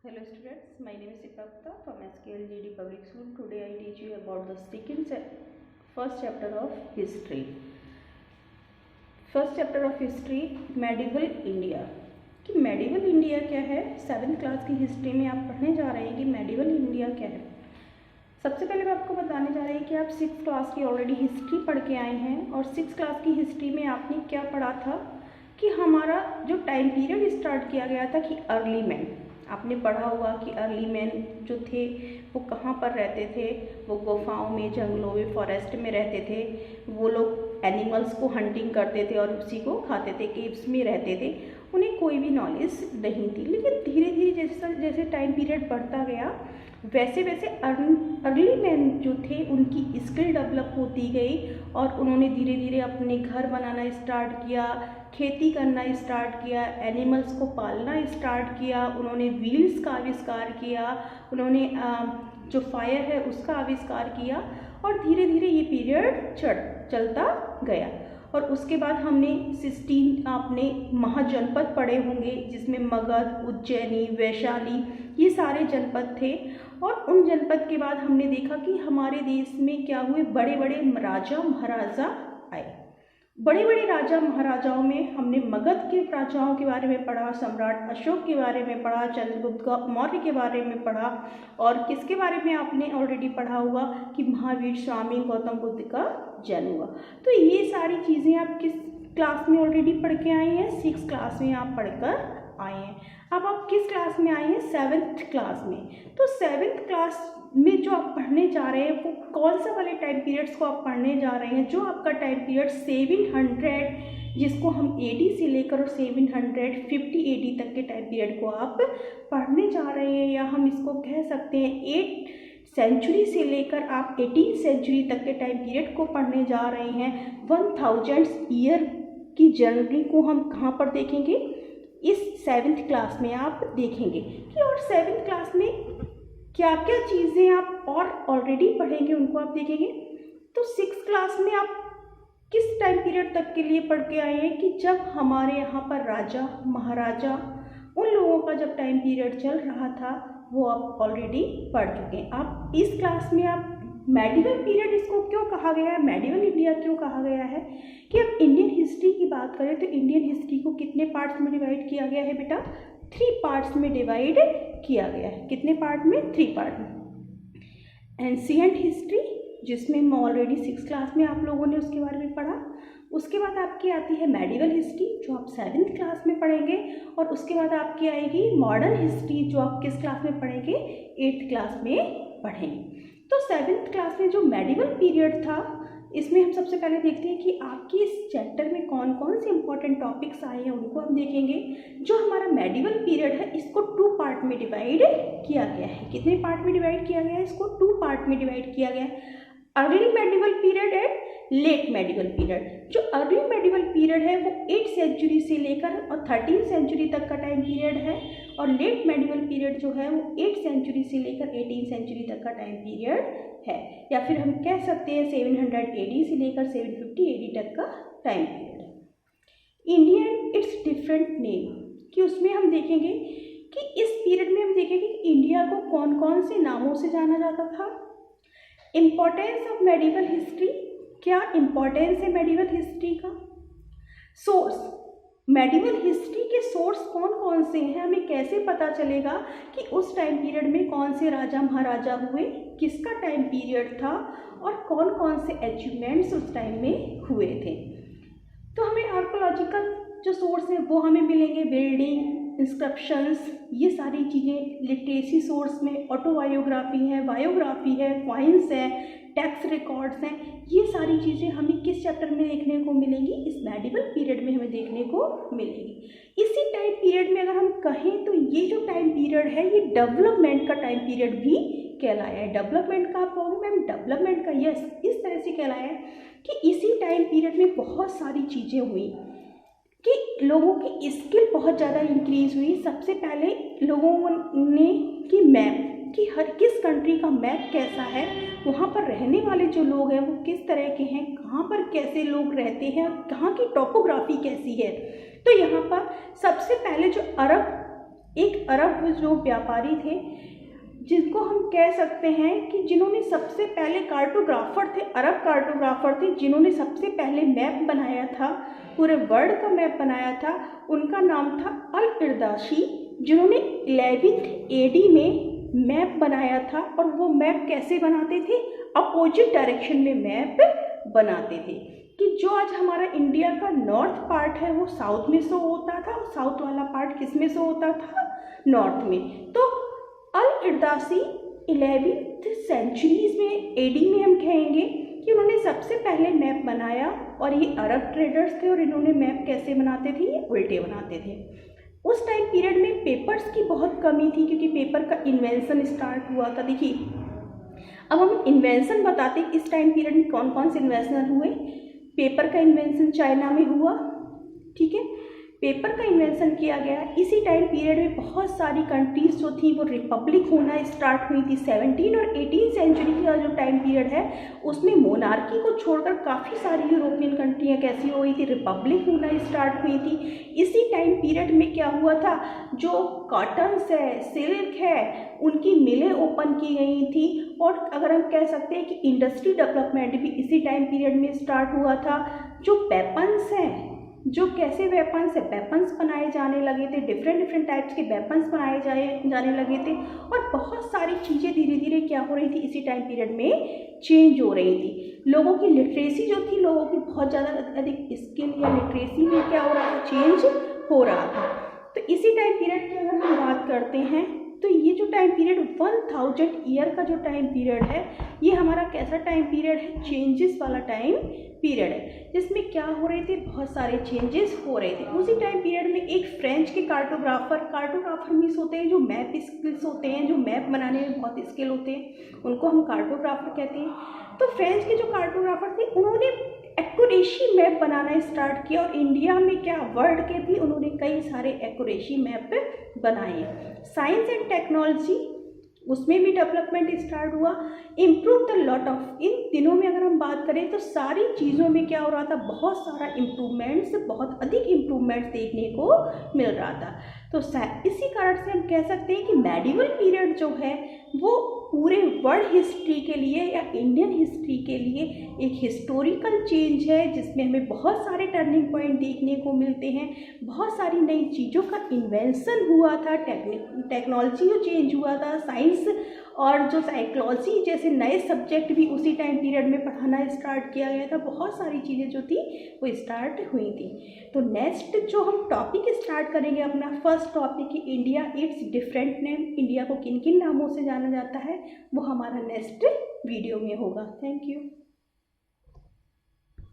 Hello students, my name is Sipakta from SKLGD Public School. Today I teach you about the first chapter of history. First chapter of history, medieval India. कि medieval India क्या है? 7th class की history में आप पढ़ने जा रहे हैं कि medieval India क्या है. सबसे पहले मैं आपको बताने जा रही हूँ कि आप 6th क्लास की ऑलरेडी हिस्ट्री पढ़ के आए हैं और 6th क्लास की हिस्ट्री में आपने क्या पढ़ा था कि हमारा जो टाइम पीरियड स्टार्ट किया गया था कि अर्ली मैन. आपने पढ़ा होगा कि अर्ली मैन जो थे वो कहाँ पर रहते थे. वो गुफाओं में, जंगलों में, फॉरेस्ट में रहते थे. वो लोग एनिमल्स को हंटिंग करते थे और उसी को खाते थे. केव्स में रहते थे. उन्हें कोई भी नॉलेज नहीं थी. लेकिन धीरे धीरे जैसे टाइम पीरियड बढ़ता गया वैसे वैसे अर्ली मैन जो थे उनकी स्किल डेवलप होती गई और उन्होंने धीरे धीरे अपने घर बनाना स्टार्ट किया, खेती करना स्टार्ट किया, एनिमल्स को पालना स्टार्ट किया. उन्होंने व्हील्स का आविष्कार किया, उन्होंने जो फायर है उसका आविष्कार किया और धीरे धीरे ये पीरियड चलता गया. और उसके बाद हमने 16 आपने महाजनपद पढ़े होंगे जिसमें मगध, उज्जैनी, वैशाली ये सारे जनपद थे. और उन जनपद के बाद हमने देखा कि हमारे देश में क्या हुए, बड़े बड़े राजा महाराजा आए. बड़े बड़े राजा महाराजाओं में हमने मगध के राजाओं के बारे में पढ़ा, सम्राट अशोक के बारे में पढ़ा, चंद्रगुप्त मौर्य के बारे में पढ़ा और किसके बारे में आपने ऑलरेडी पढ़ा होगा कि महावीर स्वामी गौतम बुद्ध का जन्म हुआ. तो ये सारी चीज़ें आप किस क्लास में ऑलरेडी पढ़ के आए हैं? 6th क्लास में आप पढ़कर आए हैं. अब आप किस क्लास में आए हैं? 7th क्लास में. तो 7th क्लास में जो आप पढ़ने जा रहे हैं वो कौन सा वाले टाइम पीरियड्स को आप पढ़ने जा रहे हैं? जो आपका टाइम पीरियड 700 जिसको हम AD से लेकर और 750 AD तक के टाइम पीरियड को आप पढ़ने जा रहे हैं, या हम इसको कह सकते हैं 8th सेंचुरी से लेकर आप 18th सेंचुरी तक के टाइम पीरियड को पढ़ने जा रहे हैं. 1000 ईयर की जर्नी को हम कहाँ पर देखेंगे? इस 7th क्लास में आप देखेंगे कि और 7th क्लास में क्या क्या चीज़ें आप और ऑलरेडी पढ़ेंगे उनको आप देखेंगे. तो 6th क्लास में आप किस टाइम पीरियड तक के लिए पढ़ के आए हैं कि जब हमारे यहाँ पर राजा महाराजा उन लोगों का जब टाइम पीरियड चल रहा था वो आप ऑलरेडी पढ़ चुके हैं. आप इस क्लास में आप मेडिवल पीरियड इसको क्यों कहा गया है, मेडिवल इंडिया क्यों कहा गया है कि अब इंडियन हिस्ट्री की बात करें तो इंडियन हिस्ट्री को कितने पार्ट्स में डिवाइड किया गया है बेटा? 3 पार्ट्स में डिवाइड किया गया है. कितने पार्ट में? 3 पार्ट में. एंशिएंट हिस्ट्री जिसमें हम ऑलरेडी 6th क्लास में आप लोगों ने उसके बारे में पढ़ा. उसके बाद आपकी आती है मेडिवल हिस्ट्री जो आप 7th क्लास में पढ़ेंगे और उसके बाद आपकी आएगी मॉडर्न हिस्ट्री जो आप किस क्लास में पढ़ेंगे? 8th क्लास में पढ़ेंगे. तो 7th क्लास में जो मेडिवल पीरियड था इसमें हम सबसे पहले देखते हैं कि आपके इस चैप्टर में कौन कौन से इंपॉर्टेंट टॉपिक्स आए हैं उनको हम देखेंगे. जो हमारा मेडिवल पीरियड है इसको 2 पार्ट में डिवाइड किया गया है. कितने पार्ट में डिवाइड किया गया है? इसको 2 पार्ट में डिवाइड किया गया है. Early medieval period and let medieval period. जो अर्ली मेडिवल पीरियड है वो 8th सेंचुरी से लेकर और 13th सेंचुरी तक का टाइम पीरियड है और लेट मेडिवल पीरियड जो है वो 8th सेंचुरी से लेकर 18th सेंचुरी तक का टाइम पीरियड है. या फिर हम कह सकते हैं 700 AD से लेकर 750 AD तक का टाइम पीरियड है. इंडियन इट्स डिफरेंट नेम कि उसमें हम देखेंगे कि इस पीरियड में हम देखेंगे कि इंडिया को कौन कौन से नामों से जाना जाता था. Importance of medieval history. क्या इम्पोर्टेंस है मेडिवल हिस्ट्री का? सोर्स. मेडिवल हिस्ट्री के सोर्स कौन कौन से हैं? हमें कैसे पता चलेगा कि उस टाइम पीरियड में कौन से राजा महाराजा हुए, किसका टाइम पीरियड था और कौन कौन से अचीवमेंट्स उस टाइम में हुए थे. तो हमें आर्कोलॉजिकल जो सोर्स है वो हमें मिलेंगे. बिल्डिंग, इंस्क्रिप्शंस, ये सारी चीज़ें. लिटरेसी सोर्स में ऑटोबायोग्राफी है, बायोग्राफी है, कॉइन्स है, टैक्स रिकॉर्ड्स हैं. ये सारी चीज़ें हमें किस चैप्टर में देखने को मिलेंगी? इस मेडिवल पीरियड में हमें देखने को मिलेगी. इसी टाइम पीरियड में अगर हम कहें तो ये जो टाइम पीरियड है ये डेवलपमेंट का टाइम पीरियड भी कहलाया है. डेवलपमेंट का आप कहोगे मैम डेवलपमेंट का? यस, इस तरह से कहलाया है कि इसी टाइम पीरियड में बहुत सारी चीज़ें हुई कि लोगों की स्किल बहुत ज़्यादा इंक्रीज हुई. सबसे पहले लोगों ने कि मैप कि हर किस कंट्री का मैप कैसा है, वहाँ पर रहने वाले जो लोग हैं वो किस तरह के हैं, कहाँ पर कैसे लोग रहते हैं, कहाँ की टोपोग्राफी कैसी है. तो यहाँ पर सबसे पहले जो अरब एक अरब जो व्यापारी थे, जिनको हम कह सकते हैं कि जिन्होंने सबसे पहले कार्टोग्राफर थे, अरब कार्टोग्राफर थे, जिन्होंने सबसे पहले मैप बनाया था, पूरे वर्ल्ड का मैप बनाया था। उनका नाम था अल-इर्दाशी, जिन्होंने 11th AD में मैप बनाया था। और वो मैप कैसे बनाते थे? अपोजिट डायरेक्शन में मैप बनाते थे कि जो आज हमारा इंडिया का नॉर्थ पार्ट है वो साउथ में शो होता था, और साउथ वाला पार्ट किस में शो होता था? नॉर्थ में। तो अल-इर्दाशी 11th सेंचुरीज में AD में हम कहेंगे कि उन्होंने सबसे पहले मैप बनाया। और ये अरब ट्रेडर्स थे और इन्होंने मैप कैसे बनाते थे? ये उल्टे बनाते थे। उस टाइम पीरियड में पेपर्स की बहुत कमी थी, क्योंकि पेपर का इन्वेंशन स्टार्ट हुआ था। देखिए, अब हम इन्वेंशन बताते हैं इस टाइम पीरियड में कौन कौन से इन्वेंशन हुए। पेपर का इन्वेंशन चाइना में हुआ, ठीक है, पेपर का इन्वेंशन किया गया। इसी टाइम पीरियड में बहुत सारी कंट्रीज जो थी वो रिपब्लिक होना स्टार्ट हुई थी। 17 और 18 सेंचुरी का जो टाइम पीरियड है उसमें मोनार्की को छोड़कर काफ़ी सारी यूरोपियन कंट्रियाँ कैसी हो गई थी? रिपब्लिक होना स्टार्ट हुई थी। इसी टाइम पीरियड में क्या हुआ था? जो कॉटन्स है, सिल्क है, उनकी मिलें ओपन की गई थी। और अगर हम कह सकते हैं कि इंडस्ट्री डेवलपमेंट भी इसी टाइम पीरियड में स्टार्ट हुआ था। जो वेपन्स हैं, जो कैसे वेपन्स है, वेपन्स बनाए जाने लगे थे, डिफरेंट टाइप्स के वेपन्स बनाए जाने लगे थे। और बहुत सारी चीज़ें धीरे धीरे क्या हो रही थी? इसी टाइम पीरियड में चेंज हो रही थी। लोगों की लिटरेसी जो थी, लोगों की बहुत ज़्यादा अधिक स्किल या लिटरेसी में क्या हो रहा था? चेंज हो रहा था। तो इसी टाइम पीरियड की अगर हम बात करते हैं तो ये जो टाइम पीरियड 1000 ईयर का जो टाइम पीरियड है, ये हमारा कैसा टाइम पीरियड है? चेंजेस वाला टाइम पीरियड है, जिसमें क्या हो रहे थे? बहुत सारे चेंजेस हो रहे थे। उसी टाइम पीरियड में एक फ्रेंच के कार्टोग्राफर मीन्स होते हैं जो मैप स्किल्स होते हैं, जो मैप बनाने में बहुत स्किल होते हैं, उनको हम कार्टोग्राफर कहते हैं। तो फ्रेंच के जो कार्टोग्राफर थे उन्होंने एक्यूरेसी मैप बनाना स्टार्ट किया। और इंडिया में क्या, वर्ल्ड के भी उन्होंने कई सारे एक्यूरेसी मैप बनाए। साइंस एंड टेक्नोलॉजी, उसमें भी डेवलपमेंट स्टार्ट हुआ। इम्प्रूव द लॉट ऑफ, इन दिनों में अगर हम बात करें तो सारी चीज़ों में क्या हो रहा था? बहुत सारा इम्प्रूवमेंट्स, बहुत अधिक इम्प्रूवमेंट्स देखने को मिल रहा था। तो इसी कारण से हम कह सकते हैं कि मेडिवल पीरियड जो है वो पूरे वर्ल्ड हिस्ट्री के लिए या इंडियन हिस्ट्री के लिए एक हिस्टोरिकल चेंज है, जिसमें हमें बहुत सारे टर्निंग पॉइंट देखने को मिलते हैं। बहुत सारी नई चीज़ों का इन्वेंशन हुआ था, टेक्नोलॉजी जो चेंज हुआ था, साइंस और जो साइकोलॉजी जैसे नए सब्जेक्ट भी उसी टाइम पीरियड में पढ़ाना स्टार्ट किया गया था। बहुत सारी चीज़ें जो थी वो स्टार्ट हुई थी। तो नेक्स्ट जो हम टॉपिक स्टार्ट करेंगे अपना फर्स्ट टॉपिक की India it's different name, India को किन किन नामों से जाना जाता है, वो हमारा नेक्स्ट वीडियो में होगा। Thank you.